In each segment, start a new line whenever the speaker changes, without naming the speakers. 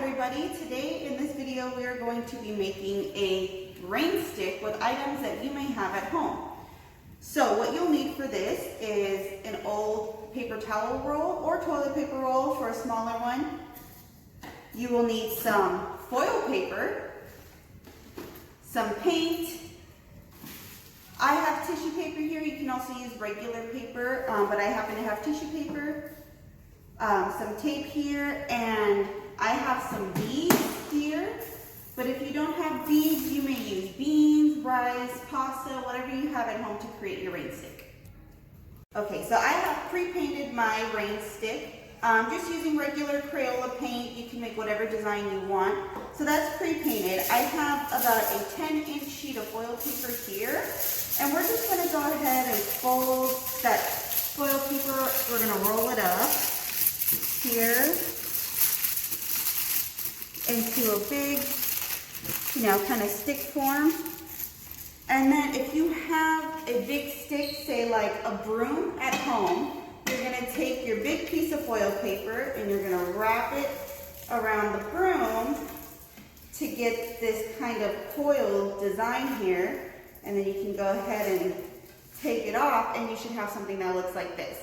everybody. Today in this video we are going to be making a rain stick with items that you may have at home. So what you'll need for this is an old paper towel roll or toilet paper roll for a smaller one. You will need some foil paper, some paint. I have tissue paper here. You can also use regular paper, but I happen to have tissue paper. Some tape here, and I have some beads here, but if you don't have beads, you may use beans, rice, pasta, whatever you have at home to create your rain stick. Okay, so I have pre-painted my rain stick. Just using regular Crayola paint. You can make whatever design you want. So that's pre-painted. I have about a 10-inch sheet of foil paper here, and we're just going to go ahead and fold that foil paper. We're going to roll it up here into a big, kind of stick form. And then if you have a big stick, say like a broom at home, you're going to take your big piece of foil paper and you're going to wrap it around the broom to get this kind of coiled design here. And then you can go ahead and take it off and you should have something that looks like this.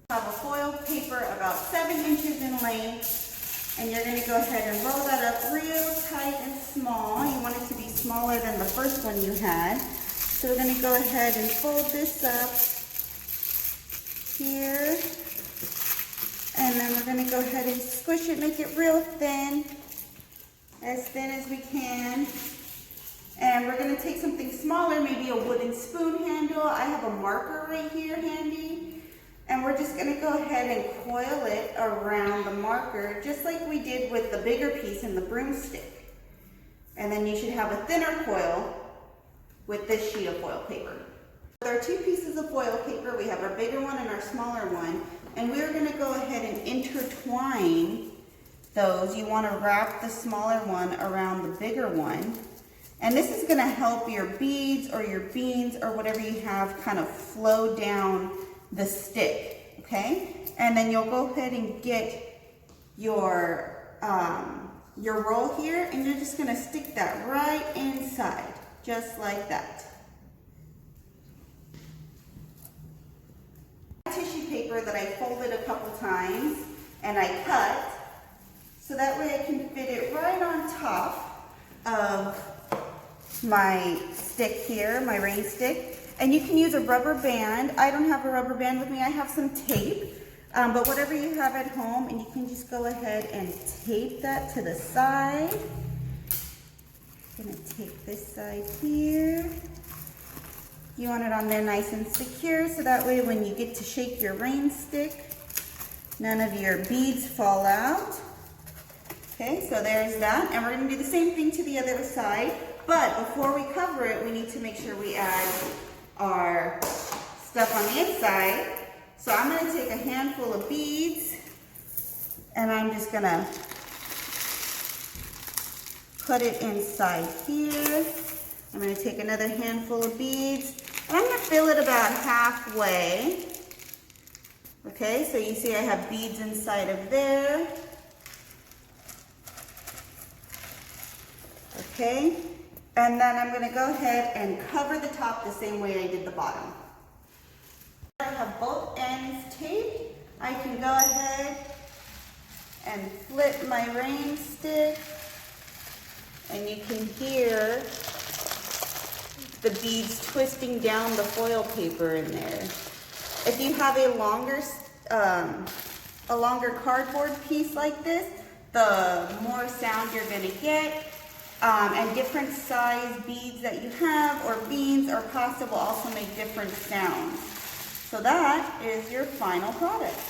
I have a foil paper about 7 inches in length, and you're going to go ahead and roll that up real tight and small. You want it to be smaller than the first one you had. So we're going to go ahead and fold this up here, and then we're going to go ahead and squish it, make it real thin as we can. And we're going to take something smaller, maybe a wooden spoon handle. I have a marker right here handy. And we're just going to go ahead and coil it around the marker, just like we did with the bigger piece in the broomstick. And then you should have a thinner coil with this sheet of foil paper. With our 2 pieces of foil paper, we have our bigger one and our smaller one. And we're going to go ahead and intertwine those. You want to wrap the smaller one around the bigger one. And this is going to help your beads or your beans or whatever you have kind of flow down the stick, okay? And then you'll go ahead and get your roll here, and you're just gonna stick that right inside, just like that. Tissue paper that I folded a couple times and I cut, so that way I can fit it right on top of my stick here, my rain stick. And you can use a rubber band. I don't have a rubber band with me. I have some tape, but whatever you have at home, and you can just go ahead and tape that to the side. I'm gonna take this side here. You want it on there nice and secure, so that way when you get to shake your rain stick, none of your beads fall out. Okay, so there's that. And we're gonna do the same thing to the other side, but before we cover it, we need to make sure we add our stuff on the inside. So I'm going to take a handful of beads and I'm just going to put it inside here. I'm going to take another handful of beads and I'm going to fill it about halfway. Okay, so you see I have beads inside of there. Okay. And then I'm going to go ahead and cover the top the same way I did the bottom. I have both ends taped. I can go ahead and flip my rain stick, and you can hear the beads twisting down the foil paper in there. If you have a longer cardboard piece like this, the more sound you're going to get. And different size beads that you have, or beans or pasta, will also make different sounds. So that is your final product.